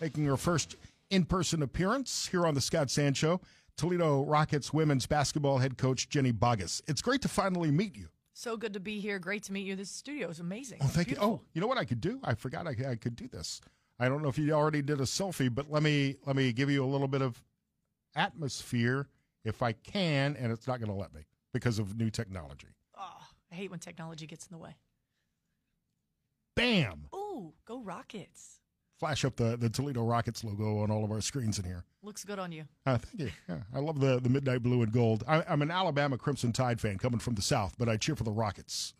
making her first in-person appearance here on the Scott Sand Show, Toledo Rockets women's basketball head coach Ginny Boggess. It's great to finally meet you. So good to be here. Great to meet you. This studio is amazing. Oh, thank Beautiful. you. Oh, you know what I could do? I forgot I could do this. I don't know if you already did a selfie, but let me give you a little bit of atmosphere if I can, and it's not going to let me because of new technology. Oh, I hate when technology gets in the way. Bam! Ooh, go Rockets. Flash up the Toledo Rockets logo on all of our screens in here. Looks good on you. Thank you. Yeah, I love the midnight blue and gold. I'm an Alabama Crimson Tide fan coming from the South, but I cheer for the Rockets,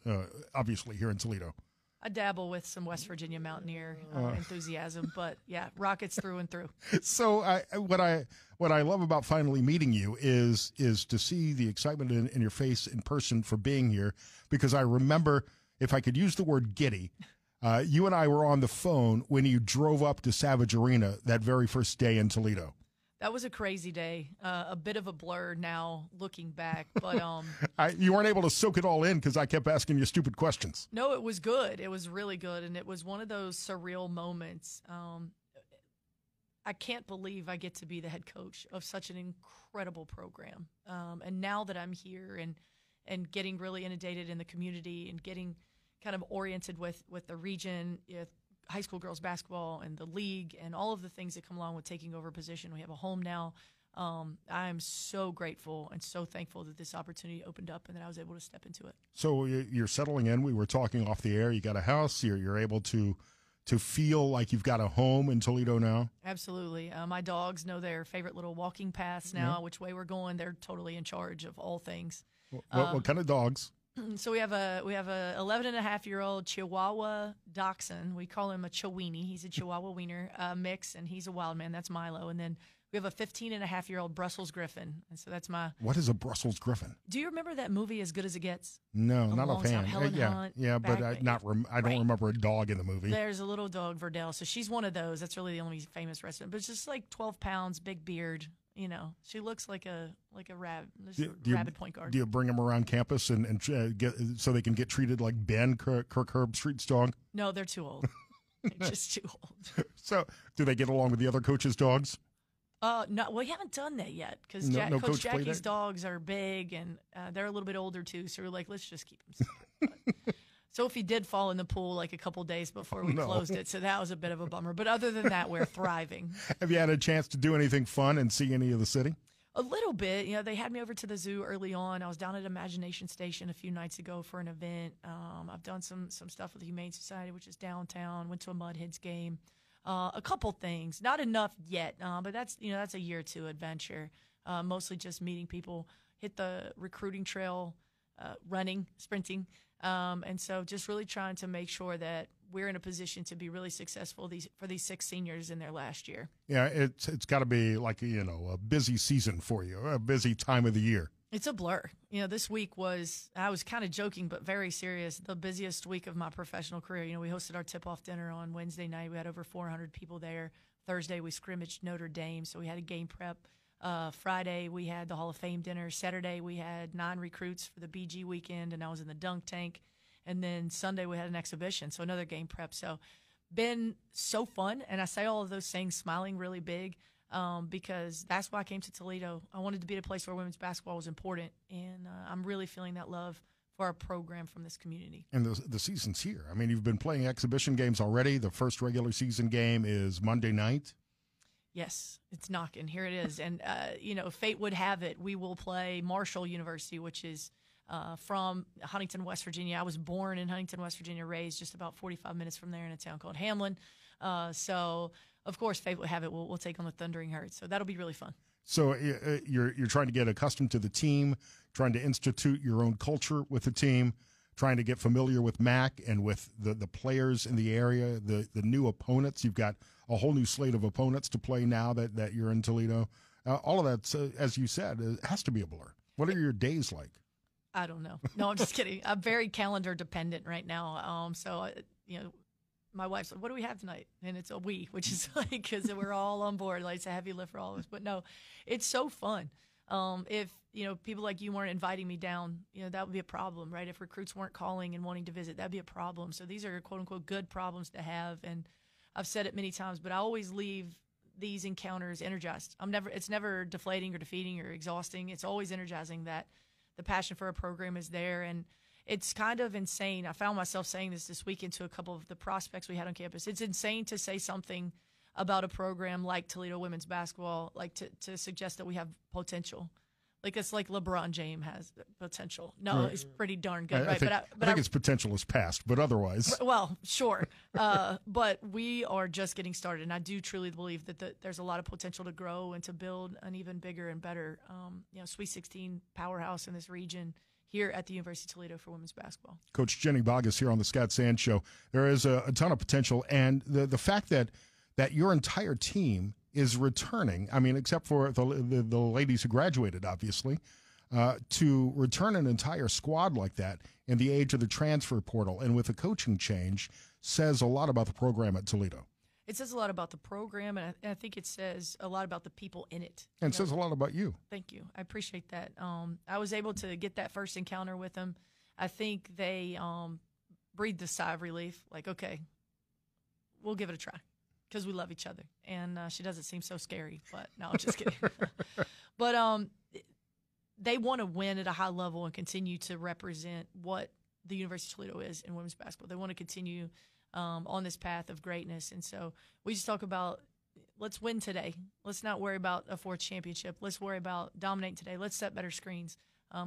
obviously, here in Toledo. I dabble with some West Virginia Mountaineer enthusiasm, but yeah, Rockets through and through. So what I love about finally meeting you is to see the excitement in your face in person for being here, because I remember, if I could use the word giddy, you and I were on the phone when you drove up to Savage Arena that very first day in Toledo. That was a crazy day, a bit of a blur now looking back, but you weren't able to soak it all in because I kept asking you stupid questions. No, it was good. It was really good, and it was one of those surreal moments. I can't believe I get to be the head coach of such an incredible program, and now that I'm here and getting really inundated in the community and getting kind of oriented with the region, high school girls basketball and the league and all of the things that come along with taking over a position. We have a home now. I am so grateful and so thankful that this opportunity opened up and that I was able to step into it. So you're settling in. We were talking off the air. You got a house. You're able to feel like you've got a home in Toledo now. Absolutely. My dogs know their favorite little walking paths now, which way we're going. They're totally in charge of all things. What kind of dogs? So we have a 11-and-a-half-year-old Chihuahua Dachshund. We call him a Chiweenie. He's a Chihuahua Wiener mix, and he's a wild man. That's Milo. And then we have a 15-and-a-half-year-old Brussels Griffin. And so that's my. What is a Brussels Griffin? Do you remember that movie As Good as It Gets? No, not a fan. Helen Hunt, yeah, but I don't remember a dog in the movie. There's a little dog, Verdell. So she's one of those. That's really the only famous resident. But it's just like 12 pounds, big beard. You know, she looks like a rabid point guard. Do you bring them around campus and get so they can get treated like Ben, Kirk Herbstreit's dog? No, they're too old. They're just too old. So, do they get along with the other coaches' dogs? No, we haven't done that yet because Coach Jackie's dogs are big and they're a little bit older too. So we're like, let's just keep them separate. Sophie did fall in the pool like a couple days before we closed it, so that was a bit of a bummer. But other than that, we're thriving. Have you had a chance to do anything fun and see any of the city? A little bit. You know, they had me over to the zoo early on. I was down at Imagination Station a few nights ago for an event. I've done some stuff with the Humane Society, which is downtown. Went to a Mudheads game. A couple things. Not enough yet, but that's a year or two adventure. Mostly just meeting people. Hit the recruiting trail, running, sprinting. And so just really trying to make sure that we're in a position to be really successful for these 6 seniors in their last year. Yeah, it's got to be like, a busy season for you, a busy time of the year. It's a blur. This week I was kind of joking, but very serious, the busiest week of my professional career. We hosted our tip-off dinner on Wednesday night. We had over 400 people there. Thursday, we scrimmaged Notre Dame, so we had a game prep. Friday, we had the Hall of Fame dinner. Saturday, we had 9 recruits for the BG weekend, and I was in the dunk tank. And then Sunday, we had an exhibition, so another game prep. So been so fun, and I say all of those things smiling really big because that's why I came to Toledo. I wanted to be at a place where women's basketball was important, and I'm really feeling that love for our program from this community. And the season's here. I mean, you've been playing exhibition games already. The first regular season game is Monday night. Yes, it's knocking. Here it is. And, fate would have it. We will play Marshall University, which is from Huntington, West Virginia. I was born in Huntington, West Virginia, raised just about 45 minutes from there in a town called Hamlin. So, of course, fate would have it. We'll take on the Thundering Herd. So that'll be really fun. So you're trying to get accustomed to the team, trying to institute your own culture with the team, trying to get familiar with MAC and with the players in the area, the new opponents. You've got a whole new slate of opponents to play now that you're in Toledo. All of that, as you said, it has to be a blur. What are your days like? I don't know. No, I'm just kidding. I'm very calendar dependent right now. My wife's like, what do we have tonight? And it's a we, which is like, because we're all on board. Like, it's a heavy lift for all of us. But no, it's so fun. If, people like you weren't inviting me down, that would be a problem, right? If recruits weren't calling and wanting to visit, that'd be a problem. So these are quote unquote good problems to have. And I've said it many times, but I always leave these encounters energized. It's never deflating or defeating or exhausting. It's always energizing that the passion for a program is there. And it's kind of insane. I found myself saying this weekend to a couple of the prospects we had on campus. It's insane to say something about a program like Toledo women's basketball, like to suggest that we have potential. Like it's like LeBron James has potential. No, Right. he's pretty darn good, I right? think, I think his potential is past, but otherwise. Well, sure. But we are just getting started, and I do truly believe that there's a lot of potential to grow and to build an even bigger and better, Sweet 16 powerhouse in this region here at the University of Toledo for women's basketball. Coach Ginny Boggess here on the Scott Sand Show. There is a ton of potential, and the fact that your entire team is returning, I mean, except for the ladies who graduated, obviously, to return an entire squad like that in the age of the transfer portal and with a coaching change says a lot about the program at Toledo. It says a lot about the program, and I think it says a lot about the people in it. And it says a lot about you. Thank you. I appreciate that. I was able to get that first encounter with them. I think they breathed a sigh of relief, like, okay, we'll give it a try because we love each other. And she doesn't seem so scary, but no, I'm just kidding. But they want to win at a high level and continue to represent what the University of Toledo is in women's basketball. They want to continue on this path of greatness. And so we just talk about, let's win today. Let's not worry about a fourth championship. Let's worry about dominating today. Let's set better screens.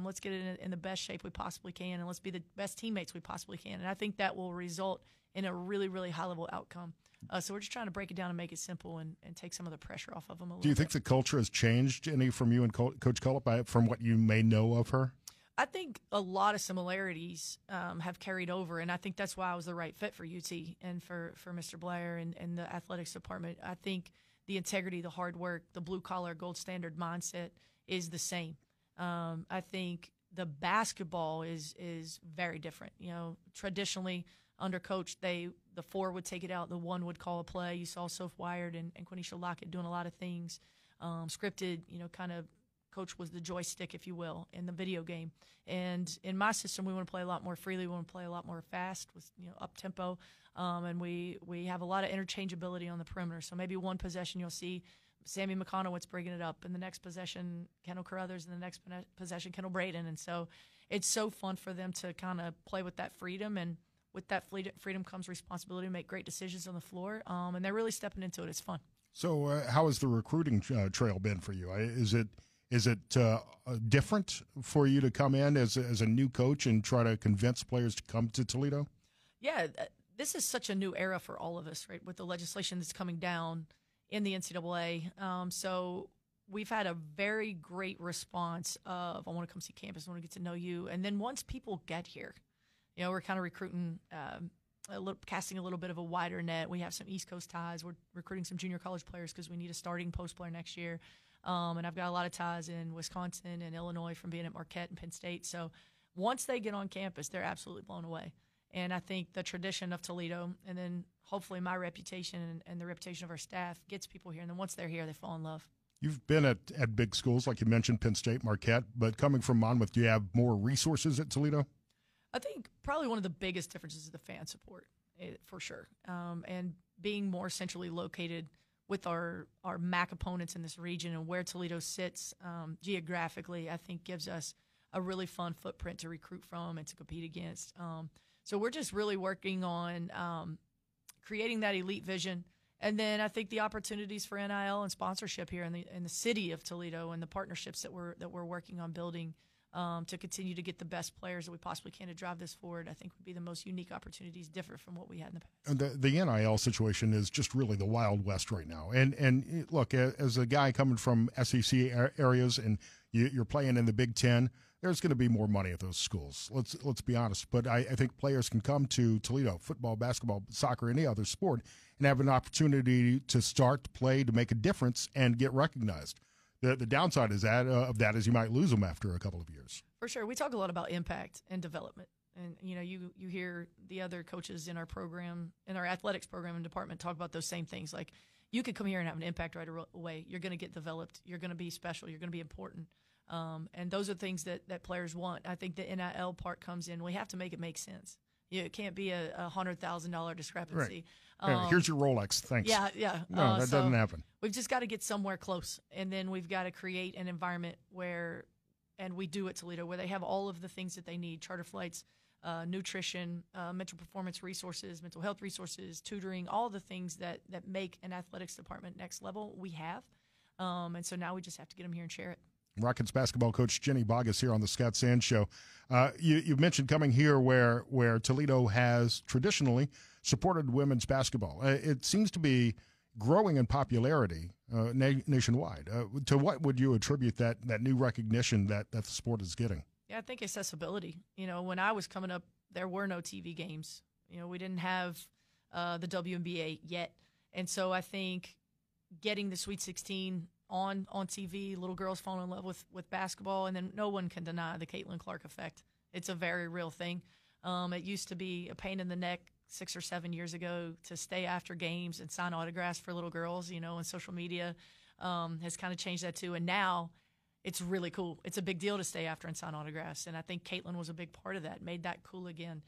Let's get it in the best shape we possibly can, and let's be the best teammates we possibly can. And I think that will result in a really, really high-level outcome. So we're just trying to break it down and make it simple and take some of the pressure off of them a little bit. Do you think the culture has changed any from you and Coach Cullip from what you may know of her? I think a lot of similarities have carried over, and I think that's why I was the right fit for UT and for Mr. Blair and the athletics department. I think the integrity, the hard work, the blue-collar, gold standard mindset is the same. I think the basketball is very different. You know, traditionally under coach, the four would take it out, the one would call a play. You saw Soph Wired and Quenisha Lockett doing a lot of things, scripted. Kind of coach was the joystick, if you will, in the video game. And in my system, we want to play a lot more freely. We want to play a lot more fast with up tempo, and we have a lot of interchangeability on the perimeter. So maybe one possession you'll see Sammy McConowitz bringing it up, in the next possession Kendall Carruthers, in the next possession Kendall Braden. And so it's so fun for them to kind of play with that freedom, and with that freedom comes responsibility to make great decisions on the floor, and they're really stepping into it. It's fun. So how has the recruiting trail been for you? Is it different for you to come in as a new coach and try to convince players to come to Toledo? Yeah, this is such a new era for all of us, right, with the legislation that's coming down in the NCAA. So we've had a very great response of, I want to come see campus, I want to get to know you. And then once people get here, we're kind of recruiting, casting a little bit of a wider net. We have some East Coast ties. We're recruiting some junior college players because we need a starting post player next year. And I've got a lot of ties in Wisconsin and Illinois from being at Marquette and Penn State. So once they get on campus, they're absolutely blown away. And I think the tradition of Toledo, and then hopefully my reputation and the reputation of our staff gets people here. And then once they're here, they fall in love. You've been at big schools, like you mentioned, Penn State, Marquette, but coming from Monmouth, do you have more resources at Toledo? I think probably one of the biggest differences is the fan support, for sure. And being more centrally located with our MAC opponents in this region and where Toledo sits geographically, I think gives us a really fun footprint to recruit from and to compete against. So we're just really working on creating that elite vision. And then I think the opportunities for NIL and sponsorship here in the city of Toledo and the partnerships that we're working on building to continue to get the best players that we possibly can to drive this forward, I think would be the most unique opportunities, different from what we had in the past. And the NIL situation is just really the Wild West right now. And look, as a guy coming from SEC areas and you're playing in the Big Ten, there's going to be more money at those schools. Let's be honest. But I think players can come to Toledo, football, basketball, soccer, any other sport, and have an opportunity to start, to play, to make a difference, and get recognized. The downside of that is you might lose them after a couple of years. For sure. We talk a lot about impact and development. And, you hear the other coaches in our program, in our athletics program and department talk about those same things. Like, you could come here and have an impact right away. You're going to get developed. You're going to be special. You're going to be important. And those are things that players want. I think the NIL part comes in. We have to make it make sense. It can't be a $100,000 discrepancy. Right. Yeah, here's your Rolex. Thanks. Yeah. No, that doesn't happen. We've just got to get somewhere close, and then we've got to create an environment where, and we do at Toledo, where they have all of the things that they need: charter flights, nutrition, mental performance resources, mental health resources, tutoring, all the things that make an athletics department next level. We have, and so now we just have to get them here and share it. Rockets basketball coach Ginny Boggess here on the Scott Sands Show. You mentioned coming here where Toledo has traditionally supported women's basketball. It seems to be growing in popularity nationwide. To what would you attribute that new recognition that the sport is getting? Yeah, I think accessibility. When I was coming up, there were no TV games. We didn't have the WNBA yet. And so I think getting the Sweet 16 on TV, little girls falling in love with basketball, and then no one can deny the Caitlin Clark effect. It's a very real thing. It used to be a pain in the neck 6 or 7 years ago to stay after games and sign autographs for little girls, and social media has kind of changed that too. And now it's really cool. It's a big deal to stay after and sign autographs. And I think Caitlin was a big part of that, made that cool again.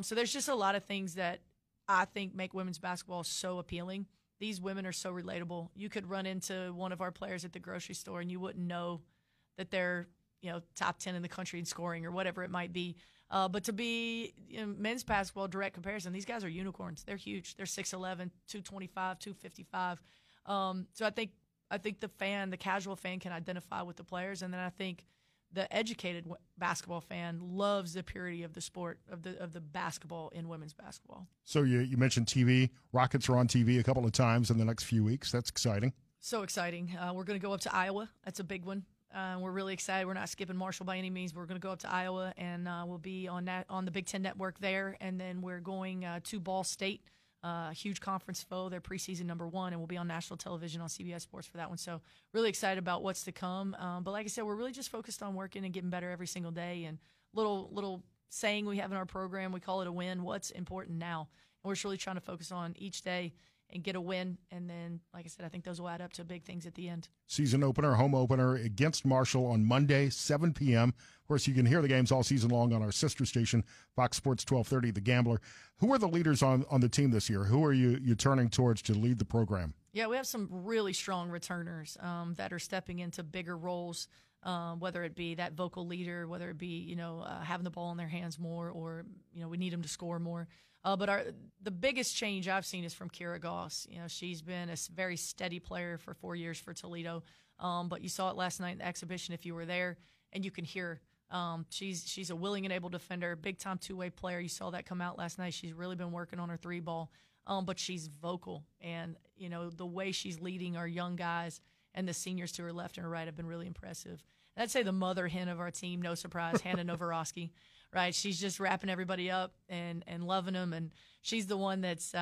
So there's just a lot of things that I think make women's basketball so appealing. These women are so relatable. You could run into one of our players at the grocery store and you wouldn't know that they're, top 10 in the country in scoring or whatever it might be. But to be men's basketball direct comparison, these guys are unicorns. They're huge. They're 6'11", 225, 255. So I think the casual fan can identify with the players, and then I think the educated basketball fan loves the purity of the sport, of the basketball in women's basketball. So you mentioned TV. Rockets are on TV a couple of times in the next few weeks. That's exciting. So exciting. We're going to go up to Iowa. That's a big one. We're really excited. We're not skipping Marshall by any means. We're going to go up to Iowa, and we'll be on the Big Ten Network there. And then we're going to Ball State, huge conference foe. They're preseason #1, and we'll be on national television on CBS Sports for that one. So really excited about what's to come. But like I said, we're really just focused on working and getting better every single day. And little saying we have in our program, we call it a win. What's important now? And we're just really trying to focus on each day and get a win. And then, like I said, I think those will add up to big things at the end. Season opener, home opener against Marshall on Monday, 7 p.m. Of course, you can hear the games all season long on our sister station, Fox Sports 1230, The Gambler. Who are the leaders on the team this year? Who are you turning towards to lead the program? Yeah, we have some really strong returners that are stepping into bigger roles, whether it be that vocal leader, whether it be, having the ball in their hands more, or, we need them to score more. But the biggest change I've seen is from Kira Goss. She's been a very steady player for 4 years for Toledo. But you saw it last night in the exhibition if you were there, and you can hear she's a willing and able defender, big-time two-way player. You saw that come out last night. She's really been working on her three ball, but she's vocal. And, the way she's leading our young guys and the seniors to her left and her right have been really impressive. And I'd say the mother hen of our team, no surprise, Hannah Novorosky. Right, she's just wrapping everybody up and loving them, and she's the one that's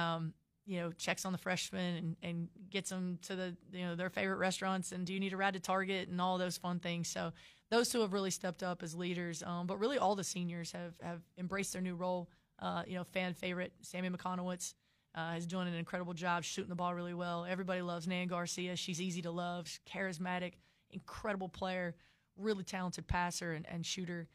checks on the freshmen and gets them to their favorite restaurants, and do you need a ride to Target and all those fun things. So those two have really stepped up as leaders, but really all the seniors have embraced their new role. Fan favorite Sammy McConowitz is doing an incredible job shooting the ball really well. Everybody loves Nan Garcia. She's easy to love, she's charismatic, incredible player, really talented passer and shooter.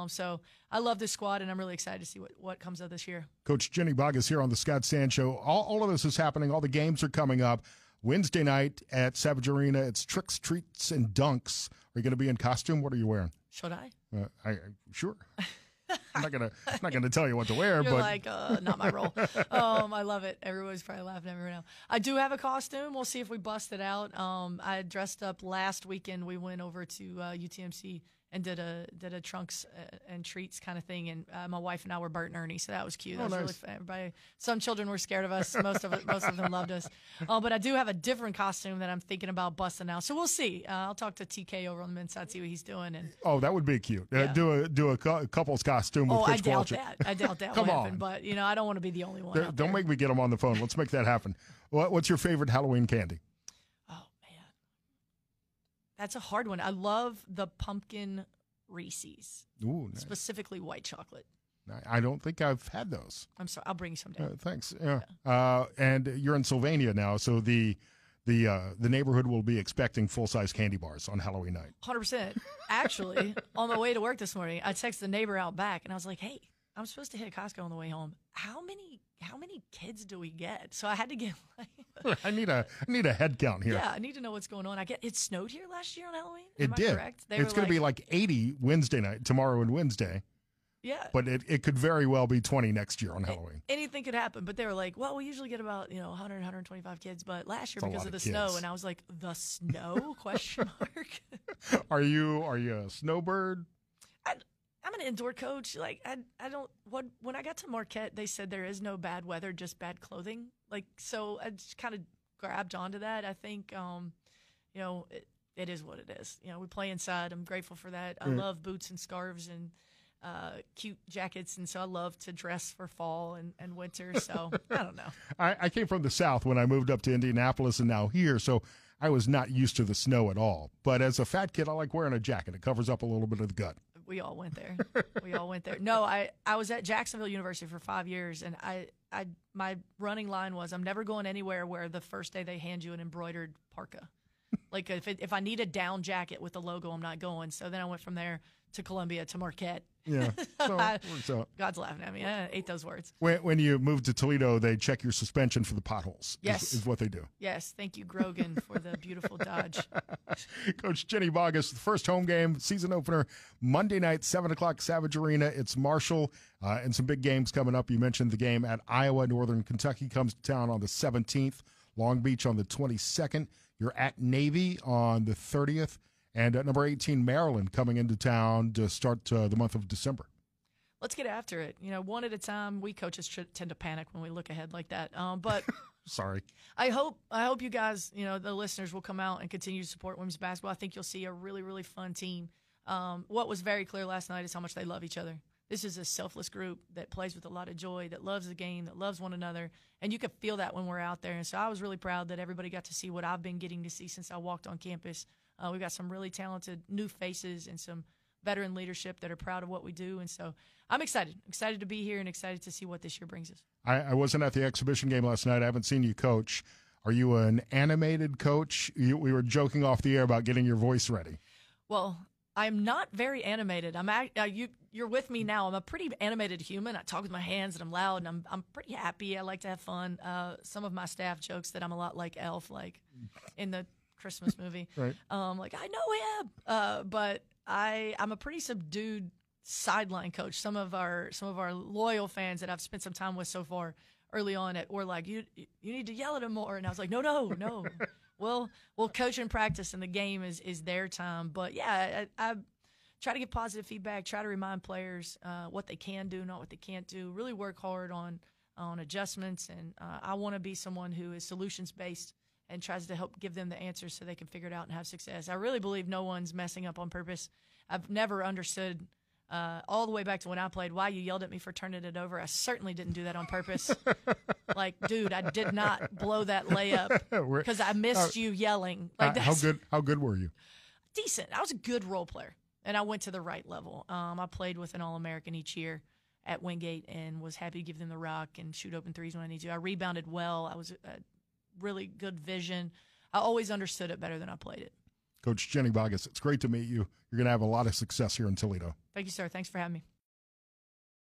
So I love this squad, and I'm really excited to see what comes of this year. Coach Ginny Boggess here on the Scott Sands Show. All of this is happening. All the games are coming up. Wednesday night at Savage Arena, it's Tricks, Treats, and Dunks. Are you going to be in costume? What are you wearing? Should I? Sure. I'm not gonna tell you what to wear. You're but like, not my role. I love it. Everyone's probably laughing at me right now. I do have a costume. We'll see if we bust it out. I dressed up last weekend. We went over to UTMC and did a trunks and treats kind of thing, and my wife and I were Bert and Ernie, so that was cute. That was nice. Really fun. Everybody, some children were scared of us. Most of them loved us. But I do have a different costume that I'm thinking about busting out. So we'll see. I'll talk to TK over on the men's side, see what he's doing. And that would be cute. Yeah. Do a couple's costume with Coach Walchik. I doubt that. Come will on. happen, but I don't want to be the only one. Don't make me get him on the phone. Let's make that happen. What's your favorite Halloween candy? That's a hard one. I love the pumpkin Reese's. Ooh, nice. Specifically white chocolate. I don't think I've had those. I'm sorry. I'll bring you someday. Thanks. Yeah. And you're in Sylvania now, so the neighborhood will be expecting full-size candy bars on Halloween night. 100%. Actually, on my way to work this morning, I texted the neighbor out back, and I was like, hey, I'm supposed to hit Costco on the way home. How many kids do we get? So I had to get like I need a head count here. yeah, I need to know what's going on. It snowed here last year on Halloween. It did. Correct? It's going to be like 80 Wednesday night, tomorrow and Wednesday. Yeah. But it could very well be 20 next year on Halloween. Anything could happen. But they were like, well, we usually get about 100, 125 kids. But last year, because of the snow, and I was like, the snow? Question mark. Are you a snowbird? I'm an indoor coach. Like I don't. When I got to Marquette, they said there is no bad weather, just bad clothing. Like so, I just kind of grabbed onto that. I think it is what it is. We play inside. I'm grateful for that. I love boots and scarves and cute jackets, and so I love to dress for fall and winter. So I don't know. I came from the South when I moved up to Indianapolis and now here, so I was not used to the snow at all. But as a fat kid, I like wearing a jacket. It covers up a little bit of the gut. We all went there. No, I was at Jacksonville University for 5 years, and my running line was, I'm never going anywhere where the first day they hand you an embroidered parka. Like if I need a down jacket with the logo, I'm not going. So then I went from there to Columbia to Marquette. Yeah, so God's laughing at me. I ate those words. When you moved to Toledo, they check your suspension for the potholes. Yes, is what they do. Yes, thank you, Grogan, for the beautiful dodge. Coach Ginny Boggess, the first home game, season opener, Monday night, 7 o'clock, Savage Arena. It's Marshall, and some big games coming up. You mentioned the game at Iowa. Northern Kentucky comes to town on the 17th. Long Beach on the 22nd. You're at Navy on the 30th. And at number 18, Maryland, coming into town to start the month of December. Let's get after it. One at a time. We coaches tend to panic when we look ahead like that. But sorry. I hope you guys, the listeners, will come out and continue to support women's basketball. I think you'll see a really, really fun team. What was very clear last night is how much they love each other. This is a selfless group that plays with a lot of joy, that loves the game, that loves one another, and you can feel that when we're out there. And so I was really proud that everybody got to see what I've been getting to see since I walked on campus. We've got some really talented new faces and some veteran leadership that are proud of what we do. And so I'm excited to be here and excited to see what this year brings us. I wasn't at the exhibition game last night. I haven't seen you coach. Are you an animated coach? We were joking off the air about getting your voice ready. Well, I'm not very animated. You're with me now. I'm a pretty animated human. I talk with my hands and I'm loud and I'm pretty happy. I like to have fun. Some of my staff jokes that I'm a lot like Elf, like in the Christmas movie. Right. Like I know him. But I'm a pretty subdued sideline coach. Some of our loyal fans that I've spent some time with so far early on were like, you need to yell at him more. And I was like, no. We'll coach and practice, and the game is their time. But yeah, I try to give positive feedback, try to remind players what they can do, not what they can't do. Really work hard on adjustments, and I want to be someone who is solutions-based and tries to help give them the answers so they can figure it out and have success. I really believe no one's messing up on purpose. I've never understood all the way back to when I played why you yelled at me for turning it over. I certainly didn't do that on purpose. Like, dude, I did not blow that layup because I missed you yelling. Like, how good were you? Decent. I was a good role player, and I went to the right level. I played with an All-American each year at Wingate and was happy to give them the rock and shoot open threes when I need to. I rebounded well. I was really good vision. I always understood it better than I played it. Coach Ginny Boggess, it's great to meet you. You're going to have a lot of success here in Toledo. Thank you, sir. Thanks for having me.